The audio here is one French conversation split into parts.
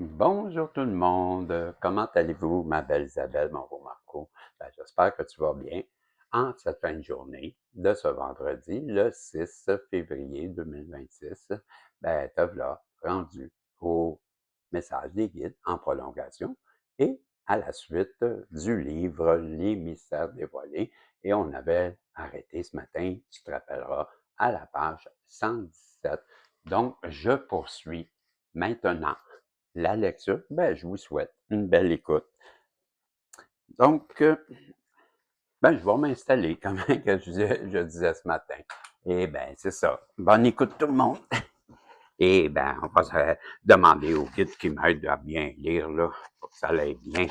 Bonjour tout le monde, comment allez-vous, ma belle Isabelle, mon beau Marco? J'espère que tu vas bien en cette fin de journée de ce vendredi, le 6 février 2026. Te voilà rendu au message des guides en prolongation et à la suite du livre Les mystères dévoilés. Et on avait arrêté ce matin, tu te rappelleras, à la page 117. Donc, je poursuis maintenant la lecture. Je vous souhaite une belle écoute. Donc, je vais m'installer, comme que je disais ce matin. Et c'est ça. Bonne écoute tout le monde. Et on va se demander au guide qui m'aide à bien lire, là, pour que ça aille bien,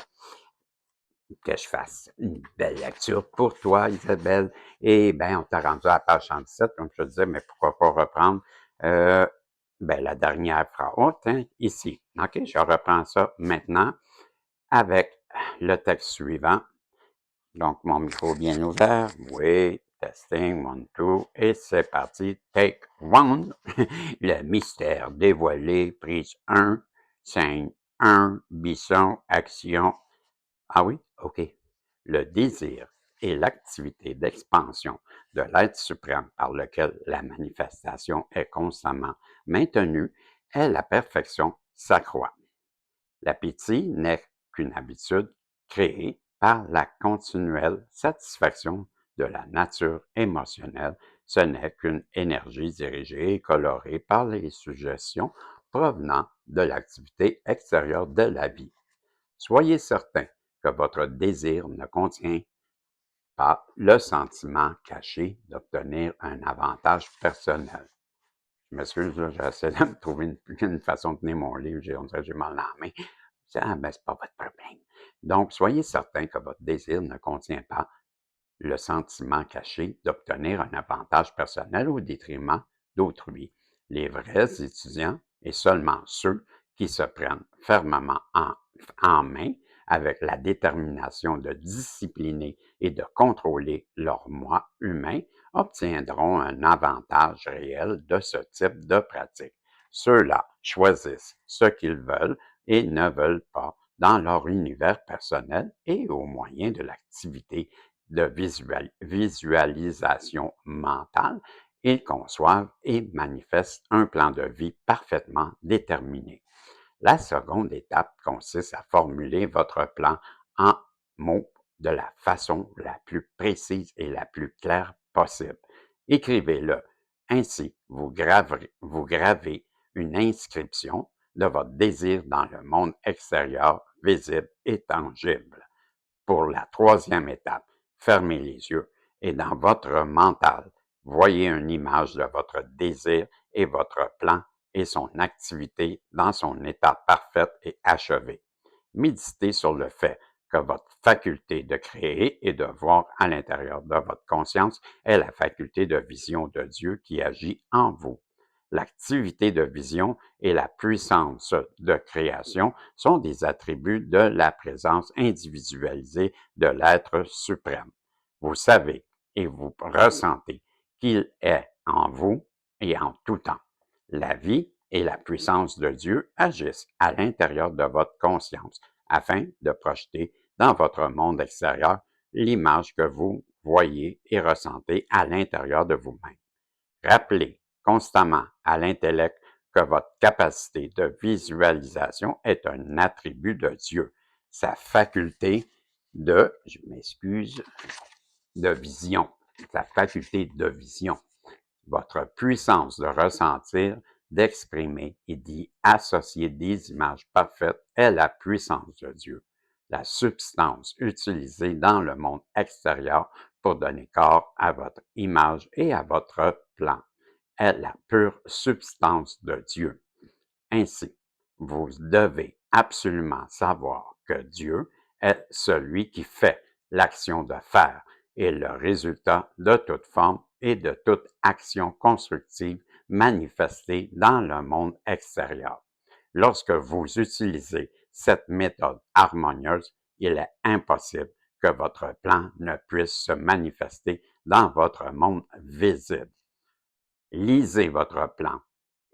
que je fasse une belle lecture pour toi, Isabelle. Et on t'a rendu à la page 117, comme je te disais, mais pourquoi pas reprendre la dernière phrase, hein, ici. OK, je reprends ça maintenant avec le texte suivant. Donc, mon micro bien ouvert. Oui, testing, one, two. Et c'est parti. Take one. Le mystère dévoilé, prise 1, scène 1, Bisson, action. Ah oui? OK. Le désir et l'activité d'expansion de l'être suprême par lequel la manifestation est constamment maintenue est la perfection s'accroît. L'appétit n'est qu'une habitude créée par la continuelle satisfaction de la nature émotionnelle. Ce n'est qu'une énergie dirigée et colorée par les suggestions provenant de l'activité extérieure de la vie. Soyez certain que votre désir ne contient pas le sentiment caché d'obtenir un avantage personnel. Je m'excuse, là, j'essaie de me trouver une façon de tenir mon livre, on dirait que j'ai mal dans la main. C'est pas votre problème. Donc, soyez certain que votre désir ne contient pas le sentiment caché d'obtenir un avantage personnel au détriment d'autrui. Les vrais étudiants, et seulement ceux qui se prennent fermement en main avec la détermination de discipliner et de contrôler leur moi humain, obtiendront un avantage réel de ce type de pratique. Ceux-là choisissent ce qu'ils veulent et ne veulent pas dans leur univers personnel et au moyen de l'activité de visualisation mentale, ils conçoivent et manifestent un plan de vie parfaitement déterminé. La seconde étape consiste à formuler votre plan en mots de la façon la plus précise et la plus claire possible. Écrivez-le. Ainsi, vous gravez une inscription de votre désir dans le monde extérieur, visible et tangible. Pour la troisième étape, fermez les yeux et dans votre mental, voyez une image de votre désir et votre plan et son activité dans son état parfait et achevé. Méditez sur le fait que votre faculté de créer et de voir à l'intérieur de votre conscience est la faculté de vision de Dieu qui agit en vous. L'activité de vision et la puissance de création sont des attributs de la présence individualisée de l'être suprême. Vous savez et vous ressentez qu'il est en vous et en tout temps. La vie et la puissance de Dieu agissent à l'intérieur de votre conscience afin de projeter dans votre monde extérieur l'image que vous voyez et ressentez à l'intérieur de vous-même. Rappelez constamment à l'intellect que votre capacité de visualisation est un attribut de Dieu. Sa faculté je m'excuse, de vision. Sa faculté de vision. Votre puissance de ressentir, d'exprimer et d'y associer des images parfaites est la puissance de Dieu. La substance utilisée dans le monde extérieur pour donner corps à votre image et à votre plan est la pure substance de Dieu. Ainsi, vous devez absolument savoir que Dieu est celui qui fait l'action de faire et le résultat de toute forme et de toute action constructive manifestée dans le monde extérieur. Lorsque vous utilisez cette méthode harmonieuse, il est impossible que votre plan ne puisse se manifester dans votre monde visible. Lisez votre plan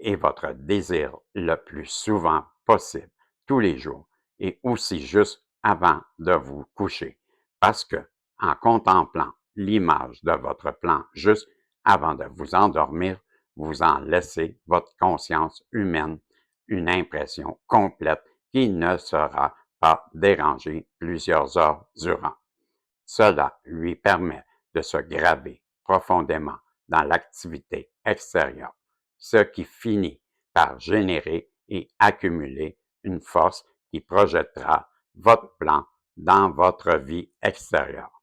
et votre désir le plus souvent possible. tous les jours et aussi juste avant de vous coucher. Parce que en contemplant l'image de votre plan juste avant de vous endormir, vous en laissez votre conscience humaine une impression complète qui ne sera pas dérangée plusieurs heures durant. Cela lui permet de se graver profondément dans l'activité extérieure, ce qui finit par générer et accumuler une force qui projettera votre plan dans votre vie extérieure.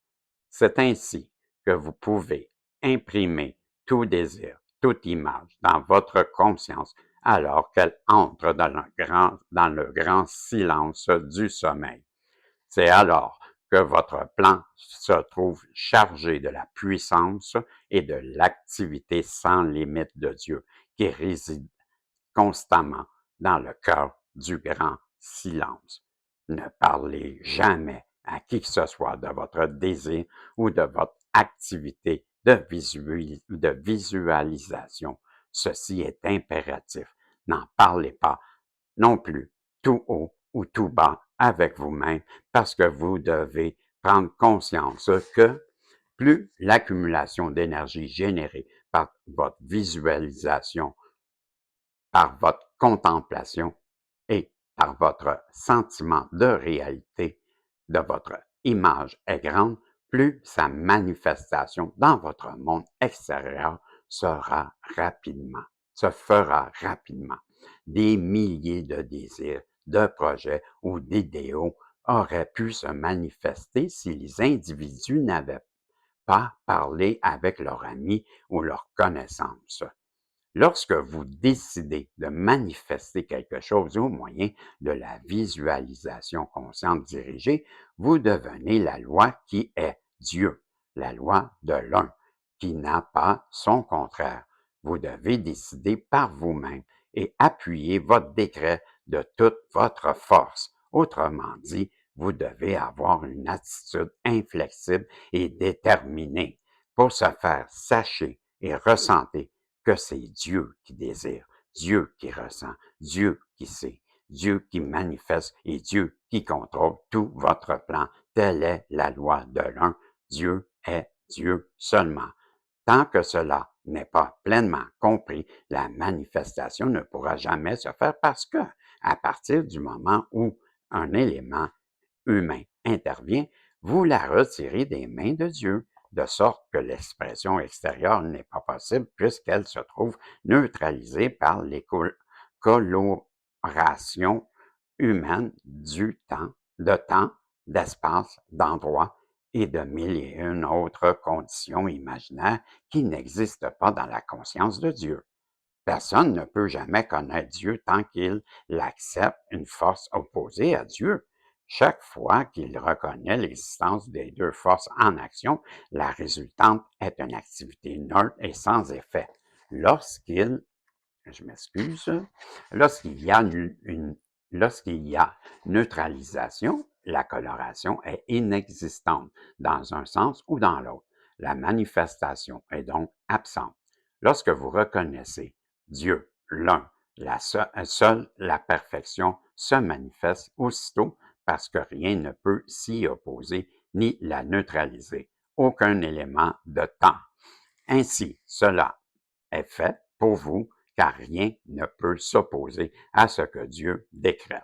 C'est ainsi que vous pouvez imprimer tout désir, toute image dans votre conscience alors qu'elle entre dans le grand silence du sommeil. C'est alors que votre plan se trouve chargé de la puissance et de l'activité sans limite de Dieu qui réside constamment dans le cœur du grand silence. Ne parlez jamais à qui que ce soit de votre désir ou de votre activité de visualisation. Ceci est impératif. N'en parlez pas non plus tout haut ou tout bas avec vous-même parce que vous devez prendre conscience que plus l'accumulation d'énergie générée par votre visualisation, par votre contemplation et par votre sentiment de réalité de votre image est grande, plus sa manifestation dans votre monde extérieur se fera rapidement. Des milliers de désirs, de projets ou d'idéaux auraient pu se manifester si les individus n'avaient pas parlé avec leurs amis ou leurs connaissances. Lorsque vous décidez de manifester quelque chose au moyen de la visualisation consciente dirigée, vous devenez la loi qui est Dieu, la loi de l'un, qui n'a pas son contraire. Vous devez décider par vous-même et appuyer votre décret de toute votre force. Autrement dit, vous devez avoir une attitude inflexible et déterminée pour se faire sacher et ressentir que c'est Dieu qui désire, Dieu qui ressent, Dieu qui sait, Dieu qui manifeste et Dieu qui contrôle tout votre plan. Telle est la loi de l'un. Dieu est Dieu seulement. Tant que cela n'est pas pleinement compris, la manifestation ne pourra jamais se faire parce que, à partir du moment où un élément humain intervient, vous la retirez des mains de Dieu, de sorte que l'expression extérieure n'est pas possible puisqu'elle se trouve neutralisée par les colorations humaines du temps, d'espace, d'endroit et de mille et une autres conditions imaginaires qui n'existent pas dans la conscience de Dieu. Personne ne peut jamais connaître Dieu tant qu'il accepte une force opposée à Dieu. Chaque fois qu'il reconnaît l'existence des deux forces en action, la résultante est une activité neutre et sans effet. Lorsqu'il, je m'excuse, lorsqu'il y a lorsqu'il y a neutralisation, la coloration est inexistante dans un sens ou dans l'autre. La manifestation est donc absente. Lorsque vous reconnaissez Dieu, l'un, seule la perfection se manifeste aussitôt parce que rien ne peut s'y opposer ni la neutraliser, aucun élément de temps. Ainsi, cela est fait pour vous car rien ne peut s'opposer à ce que Dieu décrète.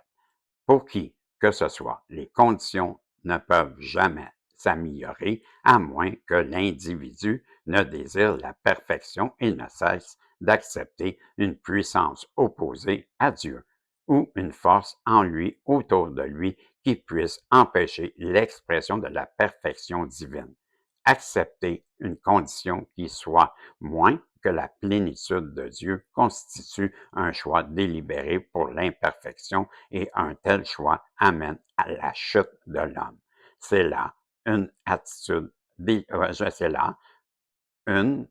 Pour qui que ce soit, les conditions ne peuvent jamais s'améliorer à moins que l'individu ne désire la perfection et ne cesse d'accepter une puissance opposée à Dieu ou une force en lui, autour de lui, qui puisse empêcher l'expression de la perfection divine. Accepter une condition qui soit moins que la plénitude de Dieu constitue un choix délibéré pour l'imperfection et un tel choix amène à la chute de l'homme. C'est là une attitude, c'est là une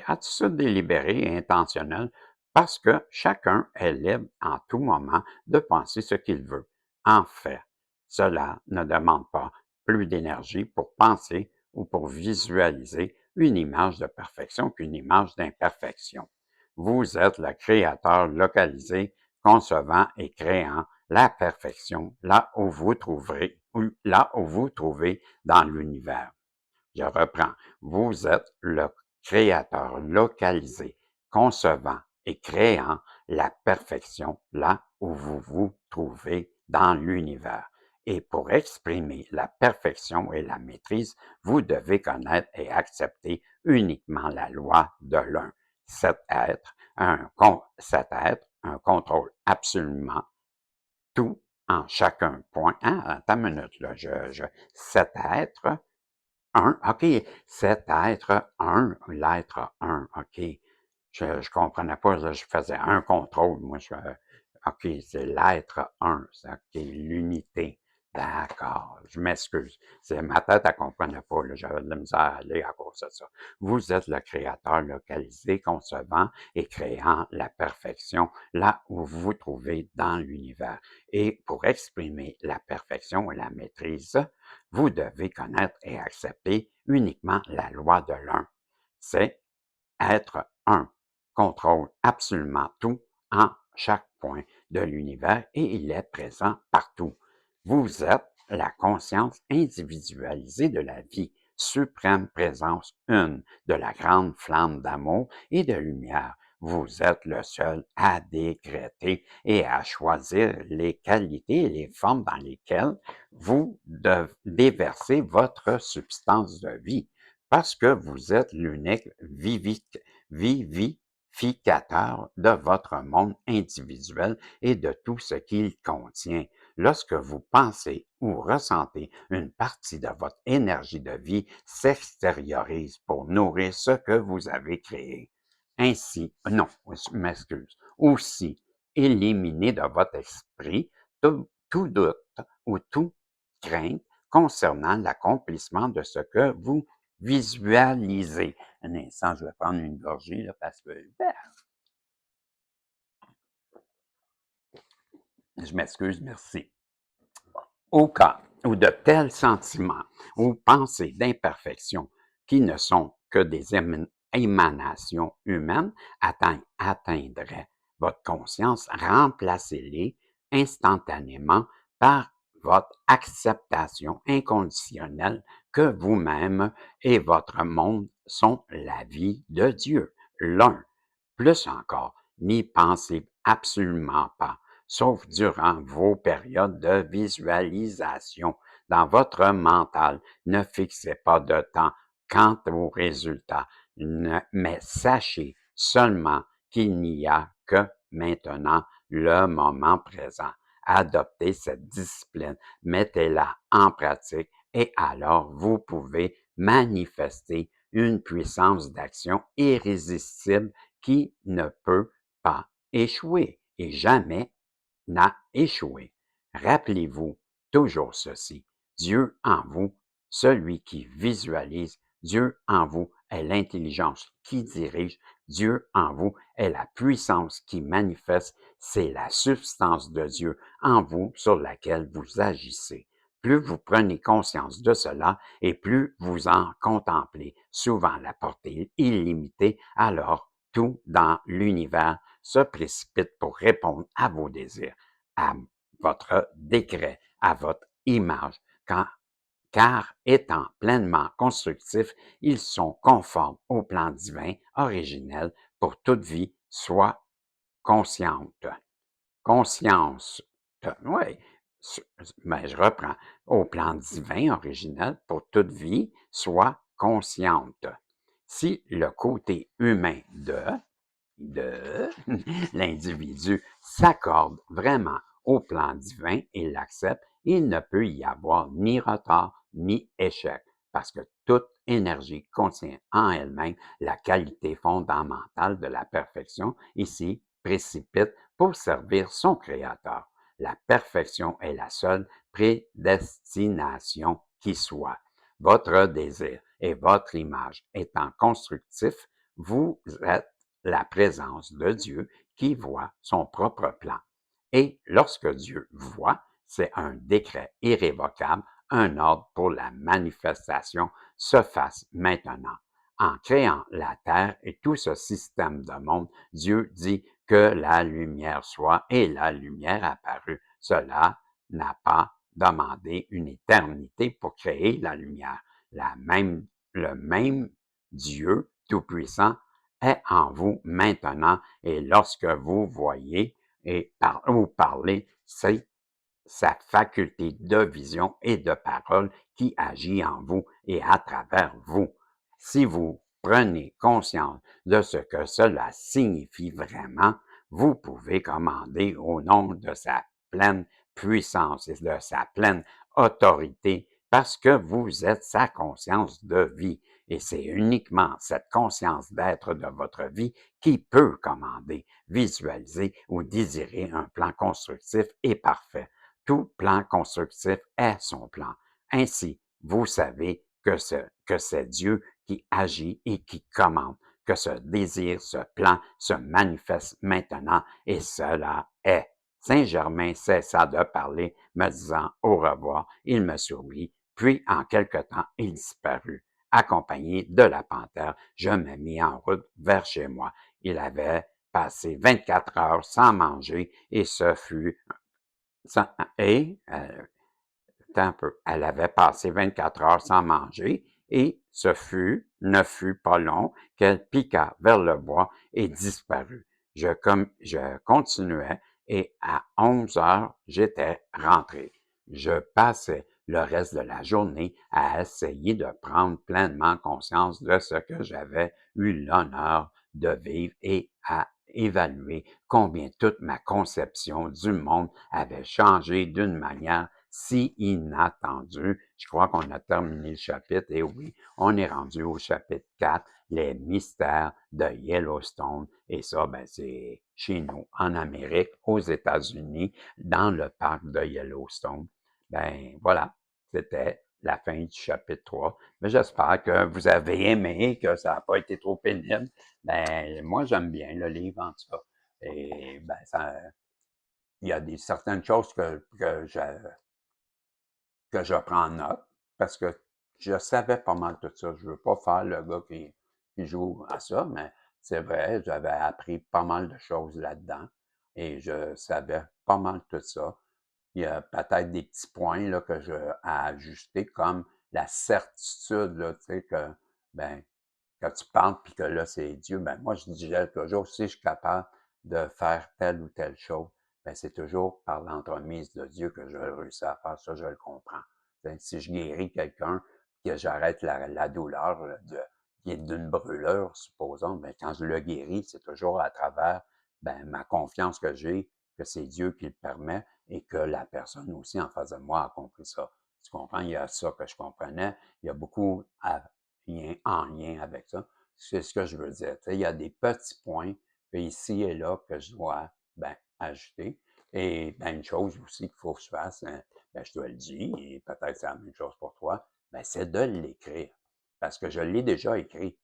attitude délibérée et intentionnelle parce que chacun est libre en tout moment de penser ce qu'il veut. En fait, cela ne demande pas plus d'énergie pour penser ou pour visualiser une image de perfection qu'une image d'imperfection. Vous êtes le créateur localisé, concevant et créant la perfection là où vous trouverez, ou là où vous trouvez dans l'univers. Je reprends. Vous êtes le créateur localisé, concevant et créant la perfection là où vous vous trouvez dans l'univers. Et pour exprimer la perfection et la maîtrise, vous devez connaître et accepter uniquement la loi de l'un. Cet être, un contrôle absolument tout en chacun point. Attends une minute, là, cet être, OK, cet être l'être un, OK. Je comprenais pas, là, je faisais un contrôle, moi, OK, c'est l'être un, c'est OK, l'unité. D'accord, je m'excuse. C'est ma tête, elle comprenait pas, là, j'avais de la misère à aller à cause de ça. Vous êtes le créateur localisé, concevant et créant la perfection là où vous vous trouvez dans l'univers. Et pour exprimer la perfection et la maîtrise, vous devez connaître et accepter uniquement la loi de l'un. C'est être un, contrôle absolument tout en chaque point de l'univers et il est présent partout. Vous êtes la conscience individualisée de la vie, suprême présence une de la grande flamme d'amour et de lumière. Vous êtes le seul à décréter et à choisir les qualités et les formes dans lesquelles vous déversez votre substance de vie parce que vous êtes l'unique vivificateur de votre monde individuel et de tout ce qu'il contient. Lorsque vous pensez ou ressentez, une partie de votre énergie de vie s'extériorise pour nourrir ce que vous avez créé. Ainsi, non, je m'excuse, aussi, éliminez de votre esprit tout doute ou toute crainte concernant l'accomplissement de ce que vous visualisez. Un instant, je vais prendre une gorgée là, parce que je m'excuse, merci. Au cas où de tels sentiments ou pensées d'imperfection qui ne sont que des émanations humaines atteindraient votre conscience, remplacez-les instantanément par votre acceptation inconditionnelle que vous-même et votre monde sont la vie de Dieu, l'un. Plus encore, n'y pensez absolument pas sauf durant vos périodes de visualisation. Dans votre mental, ne fixez pas de temps quant aux résultats, mais sachez seulement qu'il n'y a que maintenant le moment présent. Adoptez cette discipline, mettez-la en pratique et alors vous pouvez manifester une puissance d'action irrésistible qui ne peut pas échouer et jamais n'a échoué. Rappelez-vous toujours ceci. Dieu en vous, celui qui visualise, Dieu en vous est l'intelligence qui dirige, Dieu en vous est la puissance qui manifeste, c'est la substance de Dieu en vous sur laquelle vous agissez. Plus vous prenez conscience de cela et plus vous en contemplez, souvent la portée illimitée, alors tout dans l'univers se précipite pour répondre à vos désirs, à votre décret, à votre image, car étant pleinement constructifs, ils sont conformes au plan divin originel pour toute vie, soit consciente. Conscience, oui, mais je reprends, au plan divin originel pour toute vie, soit consciente. Si le côté humain de l'individu s'accorde vraiment au plan divin et l'accepte, il ne peut y avoir ni retard ni échec, parce que toute énergie contient en elle-même la qualité fondamentale de la perfection et s'y précipite pour servir son Créateur. La perfection est la seule prédestination qui soit. Votre désir et votre image étant constructifs, vous êtes la présence de Dieu qui voit son propre plan. Et lorsque Dieu voit, c'est un décret irrévocable, un ordre pour la manifestation se fasse maintenant. En créant la terre et tout ce système de monde, Dieu dit que la lumière soit et la lumière apparut. cela n'a pas demandé une éternité pour créer la lumière. Le même Dieu Tout-Puissant est en vous maintenant et lorsque vous voyez et vous parlez, c'est sa faculté de vision et de parole qui agit en vous et à travers vous. Si vous prenez conscience de ce que cela signifie vraiment, vous pouvez commander au nom de sa pleine puissance et de sa pleine autorité parce que vous êtes sa conscience de vie. Et c'est uniquement cette conscience d'être de votre vie qui peut commander, visualiser ou désirer un plan constructif et parfait. Tout plan constructif est son plan. Ainsi, vous savez que c'est Dieu qui agit et qui commande, que ce désir, ce plan se manifeste maintenant et cela est. Saint-Germain cessa de parler, me disant au revoir. Il me sourit, puis en quelque temps, il disparut. Accompagné de la panthère, je me mis en route vers chez moi. Il avait passé 24 heures sans manger et ce fut et un peu, elle avait passé 24 heures sans manger et ne fut pas long qu'elle piqua vers le bois et disparut. Je continuais et à 11 heures, j'étais rentré. Je passais le reste de la journée à essayer de prendre pleinement conscience de ce que j'avais eu l'honneur de vivre et à évaluer combien toute ma conception du monde avait changé d'une manière si inattendue. Je crois qu'on a terminé le chapitre et oui, on est rendu au chapitre 4, les mystères de Yellowstone. Et ça, ben, c'est chez nous, en Amérique, aux États-Unis, dans le parc de Yellowstone. Ben voilà, c'était la fin du chapitre 3. Mais j'espère que vous avez aimé, que ça n'a pas été trop pénible. Ben, moi, j'aime bien le livre, en tout cas. Et ben, il y a certaines choses que je prends en note parce que je savais pas mal tout ça. Je veux pas faire le gars qui joue à ça, mais c'est vrai, j'avais appris pas mal de choses là-dedans et je savais pas mal tout ça. Il y a peut-être des petits points là, que je à ajuster, comme la certitude, là, tu sais, que ben, quand tu parles puis que là, c'est Dieu, ben moi, je disais toujours, si je suis capable de faire telle ou telle chose, ben c'est toujours par l'entremise de Dieu que je réussis à faire ça, je le comprends. Ben, si je guéris quelqu'un, que j'arrête la douleur d'une brûlure, supposons, ben quand je le guéris, c'est toujours à travers ben, ma confiance que j'ai, que c'est Dieu qui le permet et que la personne aussi en face de moi a compris ça. Tu comprends? Il y a ça que je comprenais. Il y a beaucoup en lien avec ça. C'est ce que je veux dire. Tu sais, il y a des petits points ici et là que je dois ben, ajouter. Et ben, une chose aussi qu'il faut que je fasse, hein, ben, je te le dis, et peut-être c'est la même chose pour toi, ben, c'est de l'écrire. Parce que je l'ai déjà écrit,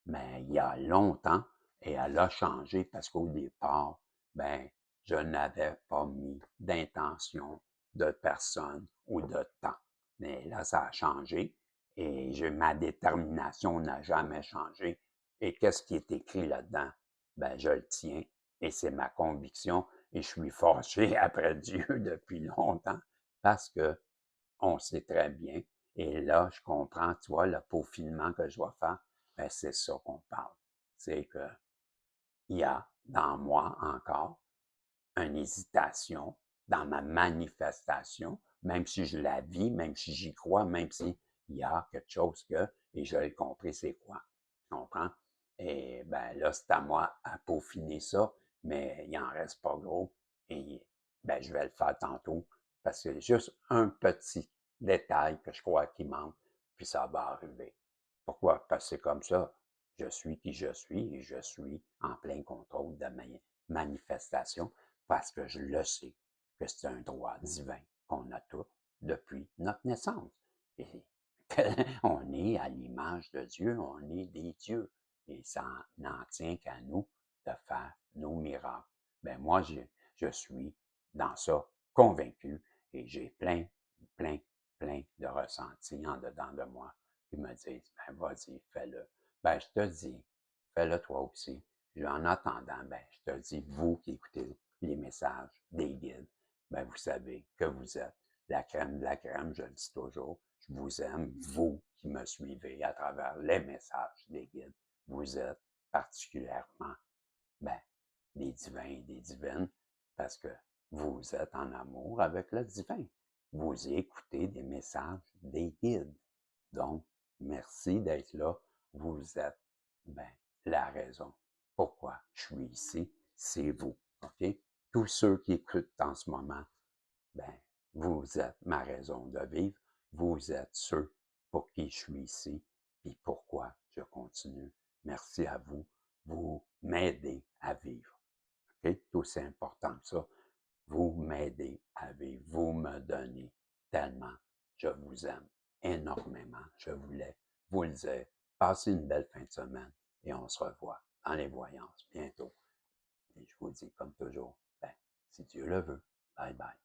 mais il y a longtemps, et elle a changé parce qu'au départ, ben, je n'avais pas mis d'intention de personne ou de temps. Mais là, ça a changé et ma détermination n'a jamais changé. Et qu'est-ce qui est écrit là-dedans? Ben, je le tiens et c'est ma conviction et je suis fâché après Dieu depuis longtemps parce que on sait très bien. Et là, je comprends, tu vois, le peaufinement que je dois faire, ben, c'est ça qu'on parle. C'est que il y a dans moi encore une hésitation dans ma manifestation, même si je la vis, même si j'y crois, même s'il y a quelque chose que, et je l'ai compris, c'est quoi. Tu comprends? Et ben là, c'est à moi à peaufiner ça, mais il en reste pas gros. Et ben, je vais le faire tantôt parce que c'est juste un petit détail que je crois qui manque, puis ça va arriver. Pourquoi? Parce que c'est comme ça. Je suis qui je suis et je suis en plein contrôle de mes manifestations parce que je le sais que c'est un droit divin qu'on a tous depuis notre naissance. Et on est à l'image de Dieu, on est des dieux. Et ça n'en tient qu'à nous de faire nos miracles. Ben moi, je suis dans ça convaincu et j'ai plein, plein de ressentis en dedans de moi qui me disent, ben vas-y, fais-le. Ben je te dis, fais-le toi aussi. En attendant, ben je te dis, vous qui écoutez les messages des guides, ben vous savez que vous êtes la crème de la crème, je le dis toujours. Je vous aime, vous qui me suivez à travers les messages des guides. Vous êtes particulièrement, ben, des divins et des divines parce que vous êtes en amour avec le divin. Vous écoutez des messages des guides. Donc, merci d'être là. Vous êtes, ben, la raison pourquoi je suis ici, c'est vous. OK? Tous ceux qui écoutent en ce moment, ben, vous êtes ma raison de vivre. Vous êtes ceux pour qui je suis ici et pourquoi je continue. Merci à vous. Vous m'aidez à vivre. OK? Tout aussi important que ça. Vous m'aidez à vivre. Vous me donnez tellement. Je vous aime énormément. Je voulais vous le dire. Passez une belle fin de semaine et on se revoit dans les voyances bientôt. Et je vous dis comme toujours, ben, si Dieu le veut, bye bye.